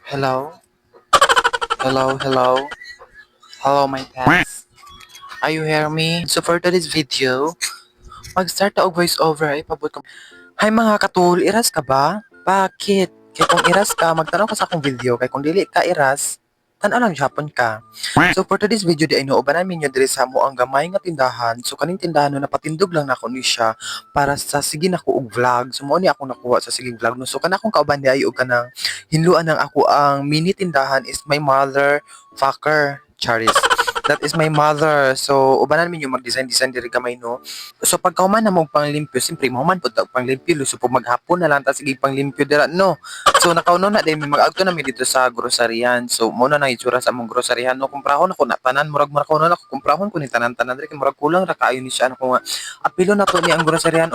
Hello? Hello, hello? Hello, my pets. Are you hear me? So for today's video, mag-start na og voice over ay pabot ko. Hi mga katul, iras ka ba? Bakit? Kaya kung iras ka, magtanaw ka sa akong video. Kaya kung dili ka iras, tanaw lang Japon ka. So for today's video, di ay nooban namin nyo diri sa mo ang gamay nga tindahan. So kaning tindahan no, napatindog lang na ako ni siya para sa sige na ko og vlog. So mo ni ako nakuha sa sige vlog no. So kana akong kauban di ay og kanang hinluan ng ako ang mini tindahan is my mother fucker Charis. That is my mother. So, ubanan min yung mag-design-design diri gamay no. So, pagka human na mong panglimpyo, siyempre, mahuman po tag panglimpyo. So, pag maghapon na lang, ta sige panglimpyo dira, no. So, nakauno na din, mag-agto na mi dito sa groceryan. So, muna na itsura sa among groceryan, no. Kumprahon ako na tanan, murag marakauno na ako, kumprahon ko ni tanan-tanan, diri, kay murag kulang ra kaayo ni siya, ano ko nga. Apilo na to ni ang groceryan,